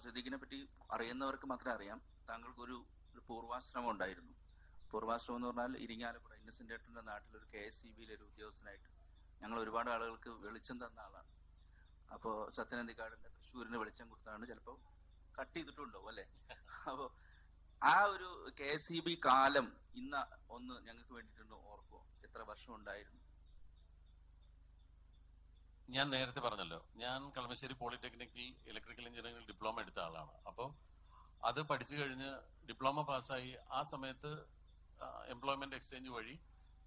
സിദ്ദീഖിനെ പറ്റി അറിയുന്നവർക്ക് മാത്രമേ അറിയാം. താങ്കൾക്കൊരു പൂർവാശ്രമം ഉണ്ടായിരുന്നു. പൂർവാശ്രമം എന്ന് പറഞ്ഞാൽ ഇരിങ്ങാലക്കുട ഇന്നസെന്റ് ഏട്ടൻ്റെ നാട്ടിലൊരു KSEBയിലെ ഒരു ഉദ്യോഗസ്ഥനായിട്ട് ഞങ്ങൾ ഒരുപാട് ആളുകൾക്ക് വെളിച്ചം തന്ന ആളാണ്. അപ്പോൾ സത്യനന്ദിക്കാടിൻ്റെ തൃശ്ശൂരിന് വെളിച്ചം കൊടുത്താണ് ചിലപ്പോൾ കട്ട് ചെയ്തിട്ടുണ്ടാവും അല്ലേ. അപ്പോൾ ആ ഒരു KSEB കാലം ഇന്ന് ഒന്ന് ഞങ്ങൾക്ക് വേണ്ടിയിട്ടൊന്ന് ഓർക്കുമോ? എത്ര വർഷം ഉണ്ടായിരുന്നു? ഞാൻ നേരത്തെ പറഞ്ഞല്ലോ, ഞാൻ കളമശ്ശേരി പോളിടെക്നിക്കിൽ ഇലക്ട്രിക്കൽ എഞ്ചിനീയറിംഗിൽ ഡിപ്ലോമ എടുത്ത ആളാണ്. അപ്പോൾ അത് പഠിച്ചു കഴിഞ്ഞ് ഡിപ്ലോമ പാസ്സായി ആ സമയത്ത് എംപ്ലോയ്മെന്റ് എക്സ്ചേഞ്ച് വഴി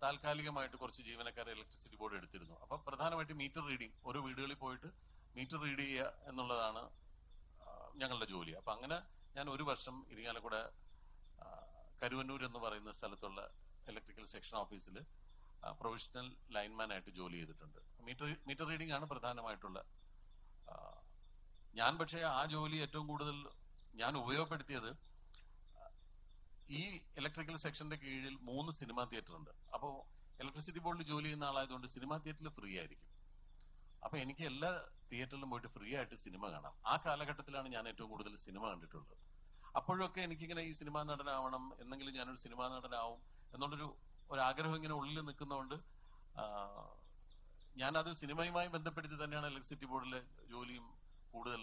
താൽക്കാലികമായിട്ട് കുറച്ച് ജീവനക്കാരെ ഇലക്ട്രിസിറ്റി ബോർഡ് എടുത്തിരുന്നു. അപ്പൊ പ്രധാനമായിട്ട് മീറ്റർ റീഡിങ്, ഓരോ വീടുകളിൽ പോയിട്ട് മീറ്റർ റീഡ് ചെയ്യുക എന്നുള്ളതാണ് ഞങ്ങളുടെ ജോലി. അപ്പൊ അങ്ങനെ ഞാൻ ഒരു വർഷം ഇരിങ്ങാലക്കുട കരുവന്നൂർ എന്ന് പറയുന്ന സ്ഥലത്തുള്ള ഇലക്ട്രിക്കൽ സെക്ഷൻ ഓഫീസിൽ പ്രൊഫഷണൽ ലൈൻമാൻ ആയിട്ട് ജോലി ചെയ്തിട്ടുണ്ട്. മീറ്റർ റീഡിംഗ് ആണ് പ്രധാനമായിട്ടുള്ള ഞാൻ. പക്ഷേ ആ ജോലി ഏറ്റവും കൂടുതൽ ഞാൻ ഉപയോഗപ്പെടുത്തിയത് ഈ ഇലക്ട്രിക്കൽ സെക്ഷന്റെ കീഴിൽ 3 സിനിമാ തിയേറ്റർ ഉണ്ട്. അപ്പോൾ ഇലക്ട്രിസിറ്റി ബോർഡിൽ ജോലി ചെയ്യുന്ന ആളായതുകൊണ്ട് സിനിമാ തിയേറ്ററിൽ ഫ്രീ ആയിരിക്കും. അപ്പൊ എനിക്ക് എല്ലാ തിയേറ്ററിലും പോയിട്ട് ഫ്രീ ആയിട്ട് സിനിമ കാണാം. ആ കാലഘട്ടത്തിലാണ് ഞാൻ ഏറ്റവും കൂടുതൽ സിനിമ കണ്ടിട്ടുള്ളത്. അപ്പോഴൊക്കെ എനിക്കിങ്ങനെ ഈ സിനിമാ നടനാവണം, എന്നെങ്കിലും ഞാനൊരു സിനിമാ നടനാവും എന്നുള്ളൊരു ആഗ്രഹം ഇങ്ങനെ ഉള്ളിൽ നിൽക്കുന്നതുകൊണ്ട് ഞാനത് സിനിമയുമായി ബന്ധപ്പെടുത്തി തന്നെയാണ് ഇലക്ട്രിസിറ്റി ബോർഡിലെ ജോലിയും കൂടുതൽ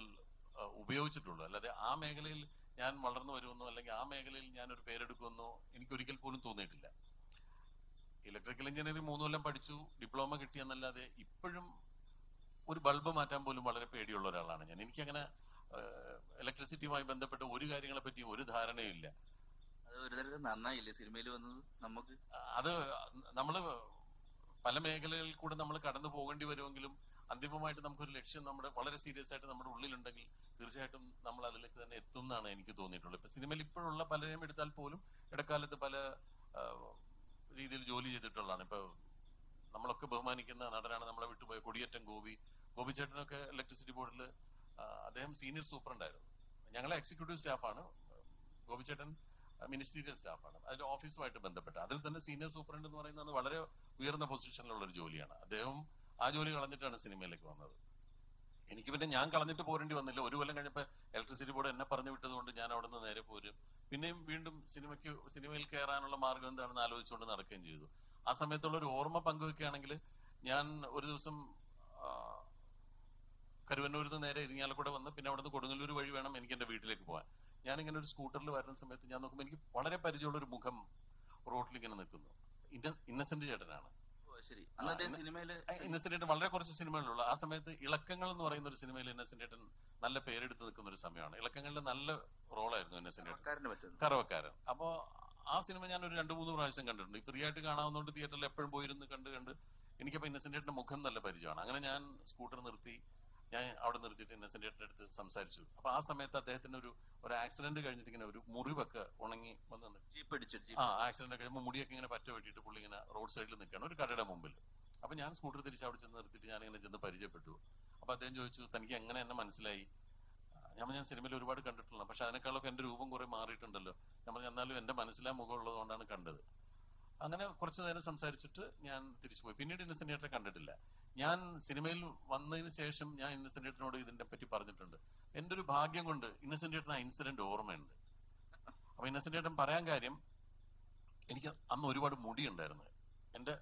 ഉപയോഗിച്ചിട്ടുള്ളത്. അല്ലാതെ ആ മേഖലയിൽ ഞാൻ വളർന്നു വരുമെന്നോ അല്ലെങ്കിൽ ആ മേഖലയിൽ ഞാനൊരു പേരെടുക്കുമെന്നോ എനിക്കൊരിക്കൽ പോലും തോന്നിയിട്ടില്ല. ഇലക്ട്രിക്കൽ എഞ്ചിനീയറിംഗ് 3 കൊല്ലം പഠിച്ചു, ഡിപ്ലോമ കിട്ടിയെന്നല്ലാതെ ഇപ്പോഴും ഒരു ബൾബ് മാറ്റാൻ പോലും വളരെ പേടിയുള്ള ഒരാളാണ് ഞാൻ. എനിക്കങ്ങനെ ഇലക്ട്രിസിറ്റിയുമായി ബന്ധപ്പെട്ട ഒരു കാര്യങ്ങളെ പറ്റിയും ഒരു ധാരണയില്ല. അത് ഒരു തരത്തിൽ നന്നായില്ലേ സിനിമയിൽ വന്നത്? നമുക്ക് അത് നമ്മള് പല മേഖലകളിൽ കൂടെ നമ്മൾ കടന്നു പോകേണ്ടി വരുമെങ്കിലും അന്തിമമായിട്ട് നമുക്കൊരു ലക്ഷ്യം നമ്മുടെ വളരെ സീരിയസ് ആയിട്ട് നമ്മുടെ ഉള്ളിലുണ്ടെങ്കിൽ തീർച്ചയായിട്ടും നമ്മൾ അതിലേക്ക് തന്നെ എത്തും എന്നാണ് എനിക്ക് തോന്നിയിട്ടുള്ളത്. ഇപ്പൊ സിനിമയിൽ ഇപ്പോഴുള്ള പലരെയും എടുത്താൽ പോലും ഇടക്കാലത്ത് പല രീതിയിൽ ജോലി ചെയ്തിട്ടുള്ളതാണ്. ഇപ്പൊ നമ്മളൊക്കെ ബഹുമാനിക്കുന്ന നടനാണ് നമ്മളെ വിട്ടുപോയ കൊടിയേറ്റം ഗോപിച്ചേട്ടനൊക്കെ ഇലക്ട്രിസിറ്റി ബോർഡിൽ അദ്ദേഹം സീനിയർ സൂപ്രണ്ടായിരുന്നു. ഞങ്ങളെ എക്സിക്യൂട്ടീവ് സ്റ്റാഫാണ്, ഗോപിച്ചേട്ടൻ മിനിസ്റ്റീരിയൽ സ്റ്റാഫാണ്. അതിൽ ഓഫീസുമായിട്ട് ബന്ധപ്പെട്ട് അതിൽ തന്നെ സീനിയർ സൂപ്രണ്ട് എന്ന് പറയുന്നത് വളരെ ഉയർന്ന പൊസിഷനിലുള്ള ഒരു ജോലിയാണ്. അദ്ദേഹം ആ ജോലി കളഞ്ഞിട്ടാണ് സിനിമയിലേക്ക് വന്നത്. എനിക്ക് പിന്നെ ഞാൻ കളഞ്ഞിട്ട് പോരേണ്ടി വന്നില്ല. 1 കൊല്ലം കഴിഞ്ഞപ്പോൾ ഇലക്ട്രിസിറ്റി ബോർഡ് എന്നെ പറഞ്ഞു വിട്ടത് കൊണ്ട് ഞാൻ അവിടെ നിന്ന് നേരെ പോരും. പിന്നെയും വീണ്ടും സിനിമയിൽ കയറാനുള്ള മാർഗം എന്താണെന്ന് ആലോചിച്ചുകൊണ്ട് നടക്കുകയും ചെയ്തു. ആ സമയത്തുള്ള ഒരു ഓർമ്മ പങ്കുവെക്കുകയാണെങ്കിൽ, ഞാൻ ഒരു ദിവസം കരുവന്നൂരിൽ നിന്ന് നേരെ ഇരിങ്ങാലക്കുട വന്ന് പിന്നെ അവിടെ നിന്ന് കൊടുങ്ങല്ലൂർ വഴി വേണം എനിക്ക് എന്റെ വീട്ടിലേക്ക് പോകാൻ. ഞാനിങ്ങനെ ഒരു സ്കൂട്ടറിൽ വരുന്ന സമയത്ത് ഞാൻ നോക്കുമ്പോൾ എനിക്ക് വളരെ പരിചയമുള്ള ഒരു മുഖം റോഡിൽ ഇങ്ങനെ നിൽക്കുന്നു. ഇന്നസെന്റ് ചേട്ടനാണ്. ഇന്നസെന്റ് ചേട്ടൻ വളരെ കുറച്ച് സിനിമകളിലുള്ള ആ സമയത്ത് ഇളക്കങ്ങൾ എന്ന് പറയുന്ന ഒരു സിനിമയിൽ ഇന്നസെന്റ് ചേട്ടൻ നല്ല പേരെടുത്ത് നിൽക്കുന്ന ഒരു സമയമാണ്. ഇളക്കങ്ങളിലെ നല്ല റോളായിരുന്നു ഇന്നസെന്റ് ചേട്ടൻ, കറവക്കാരൻ. അപ്പോ ആ സിനിമ ഞാൻ ഒരു 2-3 പ്രാവശ്യം കണ്ടിട്ടുണ്ട്. ഫ്രീ ആയിട്ട് കാണാവുന്നതുകൊണ്ട് തിയേറ്ററിൽ എപ്പോഴും പോയിരുന്ന് കണ്ട് എനിക്കപ്പോ ഇന്നസെന്റ് ചേട്ടന്റെ മുഖം നല്ല പരിചയമാണ്. അങ്ങനെ ഞാൻ സ്കൂട്ടർ നിർത്തി, ഞാൻ അവിടെ നിർത്തിയിട്ട് ഇന്നസെന്റ് ചേട്ടൻ്റെ അടുത്ത് സംസാരിച്ചു. അപ്പൊ ആ സമയത്ത് അദ്ദേഹത്തിന് ഒരു ആക്സിഡന്റ് കഴിഞ്ഞിട്ട് ഇങ്ങനെ ഒരു മുറിവൊക്കെ ഉണങ്ങി വന്ന് ആക്സിഡന്റ് കഴിയുമ്പോൾ മുടിയൊക്കെ ഇങ്ങനെ പറ്റ വെട്ടിയിട്ട് പുള്ളി ഇങ്ങനെ റോഡ് സൈഡിൽ നിൽക്കുകയാണ് ഒരു കടയുടെ മുമ്പിൽ. അപ്പൊ ഞാൻ സ്കൂട്ടർ തിരിച്ച് അവിടെ ചെന്ന് നിർത്തിയിട്ട് ഞാൻ ഇങ്ങനെ ചെന്ന് പരിചയപ്പെട്ടു. അപ്പൊ അദ്ദേഹം ചോദിച്ചു, തനിക്ക് എങ്ങനെ എന്നെ മനസ്സിലായി? ഞാൻ സിനിമയിൽ ഒരുപാട് കണ്ടിട്ടുള്ള, പക്ഷെ അതിനേക്കാളൊക്കെ എന്റെ രൂപം കുറെ മാറിയിട്ടുണ്ടല്ലോ. എന്നാലും എന്റെ മനസ്സിലാ മുഖം ഉള്ളതുകൊണ്ടാണ് കണ്ടത്. അങ്ങനെ കുറച്ചു നേരം സംസാരിച്ചിട്ട് ഞാൻ തിരിച്ചുപോയി. പിന്നീട് ഇന്നസെന്റ് ചേട്ടനെ കണ്ടിട്ടില്ല. ഞാൻ സിനിമയിൽ വന്നതിന് ശേഷം ഞാൻ ഇന്നസെന്റ് ചേട്ടനോട് ഇതിനെ പറ്റി പറഞ്ഞിട്ടുണ്ട്. എന്റെ ഒരു ഭാഗ്യം കൊണ്ട് ഇന്നസെന്റ് ചേട്ടൻ ആ ഇൻസിഡന്റ് ഓർമ്മയുണ്ട്. അപ്പൊ ഇന്നസെന്റ് ചേട്ടൻ പറയാൻ കാര്യം, എനിക്ക് അന്ന് ഒരുപാട് മുടി ഉണ്ടായിരുന്നു. എന്റെ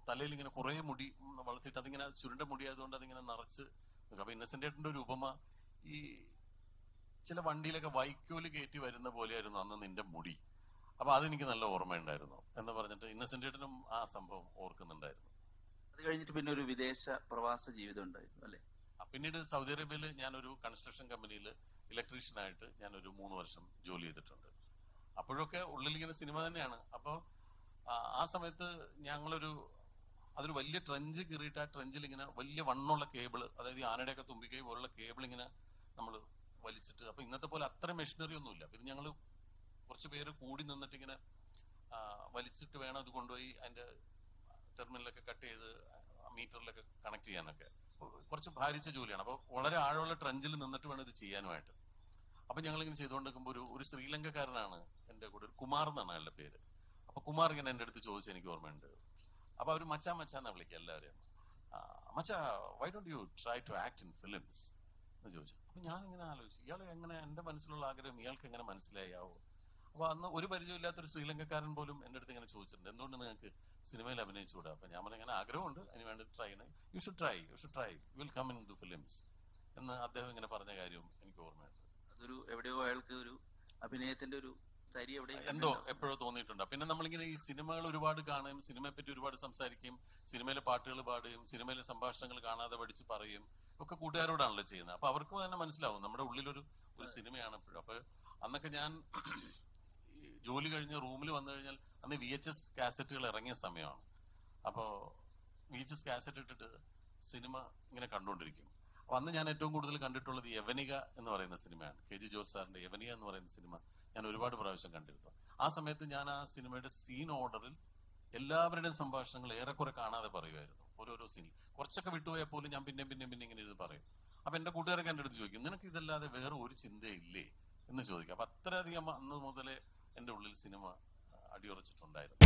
തലയിൽ ഇങ്ങനെ കുറെ മുടി വളർത്തിയിട്ട് അതിങ്ങനെ ചുരുണ്ട മുടി ആയതുകൊണ്ട് അതിങ്ങനെ നിറച്ച്. അപ്പൊ ഇന്നസെന്റ് ചേട്ടന്റെ ഒരു ഉപമ, ഈ ചില വണ്ടിയിലൊക്കെ വൈക്കോല് കയറ്റി വരുന്ന പോലെയായിരുന്നു അന്ന് നിന്റെ മുടി. അപ്പൊ അതെനിക്ക് നല്ല ഓർമ്മയുണ്ടായിരുന്നു എന്ന് പറഞ്ഞിട്ട് ഇന്നസെന്റ് ചേട്ടനും ആ സംഭവം ഓർക്കുന്നുണ്ടായിരുന്നു. അത് കഴിഞ്ഞിട്ട് പിന്നെ ഒരു വിദേശ പ്രവാസ ജീവിതം ഉണ്ടായിരുന്നു അല്ലെ? പിന്നീട് സൗദി അറേബ്യയിൽ ഞാനൊരു കൺസ്ട്രക്ഷൻ കമ്പനിയിൽ ഇലക്ട്രീഷ്യനായിട്ട് ഞാനൊരു 3 വർഷം ജോലി ചെയ്തിട്ടുണ്ട്. അപ്പോഴൊക്കെ ഉള്ളിൽ ഇങ്ങനെ സിനിമ തന്നെയാണ്. അപ്പോൾ ആ സമയത്ത് അതൊരു വലിയ ട്രെഞ്ച് കീറിയിട്ട് ആ ട്രെഞ്ചിൽ ഇങ്ങനെ വലിയ വണ്ണമുള്ള കേബിള്, അതായത് ആനയുടെയൊക്കെ തുമ്പിക്കൈ പോലുള്ള കേബിൾ ഇങ്ങനെ നമ്മൾ വലിച്ചിട്ട്, അപ്പൊ ഇന്നത്തെ പോലെ അത്ര മെഷീനറി ഒന്നുമില്ല. പിന്നെ ഞങ്ങൾ കുറച്ച് പേര് കൂടി നിന്നിട്ട് ഇങ്ങനെ വലിച്ചിട്ട് വേണം അത് കൊണ്ടുപോയി അതിന്റെ ടെർമിനലൊക്കെ കട്ട് ചെയ്ത് മീറ്ററിലൊക്കെ കണക്ട് ചെയ്യാനൊക്കെ. കുറച്ച് ഭാരിച്ച ജോലിയാണ്. അപ്പൊ വളരെ ആഴമുള്ള ട്രെഞ്ചിൽ നിന്നിട്ട് വേണം ഇത് ചെയ്യാനുമായിട്ട്. അപ്പൊ ഞങ്ങളിങ്ങനെ ചെയ്തുകൊണ്ടിരിക്കുമ്പോൾ ഒരു ശ്രീലങ്കക്കാരനാണ് എന്റെ കൂടെ, ഒരു കുമാർ എന്നാണ് അയാളുടെ പേര്. അപ്പൊ കുമാർ ഇങ്ങനെ എന്റെ അടുത്ത് ചോദിച്ചു, എനിക്ക് ഓർമ്മയുണ്ട്. അപ്പൊ അവര് മച്ചാന്നാ വിളിക്കുക എല്ലാവരെയും. മച്ചാ, why don't you try to act in films എന്ന് ചോദിച്ചു. അപ്പൊ ഞാനിങ്ങനെ ആലോചിച്ചു, ഇയാൾ എങ്ങനെ, എന്റെ മനസ്സിലുള്ള ആഗ്രഹം ഇയാൾക്ക് എങ്ങനെ മനസ്സിലായാവോ? അപ്പൊ അന്ന് ഒരു പരിചയമില്ലാത്തൊരു ശ്രീലങ്കക്കാരൻ പോലും എന്റെ അടുത്ത് ഇങ്ങനെ ചോദിച്ചിട്ടുണ്ട്, എന്തുകൊണ്ട് നിങ്ങൾക്ക് സിനിമയിൽ അഭിനയിച്ചുകൂടാ? അപ്പൊ ഞാൻ പറഞ്ഞ ഇങ്ങനെ ആഗ്രഹമുണ്ട്, അതിന് വേണ്ടി ട്രൈ ചെയ്യണം. You should try, you will come into films എന്ന് അദ്ദേഹം ഇങ്ങനെ പറഞ്ഞ കാര്യം എനിക്ക് ഓർമ്മയുണ്ട്. അതൊരു എവിടെയോ അയാൾക്ക് ഒരു അഭിനയത്തിന്റെ ഒരു തരി എന്തോ എപ്പോഴോ തോന്നിയിട്ടുണ്ട്. പിന്നെ നമ്മളിങ്ങനെ ഈ സിനിമകൾ ഒരുപാട് കാണുകയും സിനിമയെ പറ്റി ഒരുപാട് സംസാരിക്കുകയും സിനിമയിലെ പാട്ടുകൾ പാടുകയും സിനിമയിലെ സംഭാഷണങ്ങൾ കാണാതെ പഠിച്ച് പറയുകയും ഒക്കെ കൂട്ടുകാരോടാണല്ലോ ചെയ്യുന്നത്. അപ്പൊ അവർക്ക് തന്നെ മനസ്സിലാവും നമ്മുടെ ഉള്ളിലൊരു സിനിമയാണ് എപ്പോഴും. അപ്പൊ അന്നൊക്കെ ഞാൻ ജോലി കഴിഞ്ഞ് റൂമിൽ വന്നു കഴിഞ്ഞാൽ അന്ന് VHS കാസറ്റുകൾ ഇറങ്ങിയ സമയമാണ്. അപ്പോ VHS കാസറ്റ് ഇട്ടിട്ട് സിനിമ ഇങ്ങനെ കണ്ടുകൊണ്ടിരിക്കും. അപ്പൊ അന്ന് ഞാൻ ഏറ്റവും കൂടുതൽ കണ്ടിട്ടുള്ളത് യവനിക എന്ന് പറയുന്ന സിനിമയാണ്. KG ജോസ് സാറിന്റെ യവനിക എന്ന് പറയുന്ന സിനിമ ഞാൻ ഒരുപാട് പ്രാവശ്യം കണ്ടിരുന്നു. ആ സമയത്ത് ഞാൻ ആ സിനിമയുടെ സീൻ ഓർഡറിൽ എല്ലാവരുടെയും സംഭാഷണങ്ങൾ ഏറെക്കുറെ കാണാതെ പറയുമായിരുന്നു. ഓരോരോ സീൻ കുറച്ചൊക്കെ വിട്ടുപോയാൽ പോലും ഞാൻ പിന്നെ ഇങ്ങനെ ഇത് പറയും. അപ്പൊ എന്റെ കൂട്ടുകാരൊക്കെ എന്റെ അടുത്ത് ചോദിക്കും, നിനക്ക് ഇതല്ലാതെ വേറെ ഒരു ചിന്തയില്ലേ എന്ന് ചോദിക്കും. അപ്പൊ അത്രയധികം അന്ന് മുതലേ എന്റെ ഉള്ളിൽ സിനിമ അടിയുറച്ചിട്ടുണ്ടായിരുന്നു.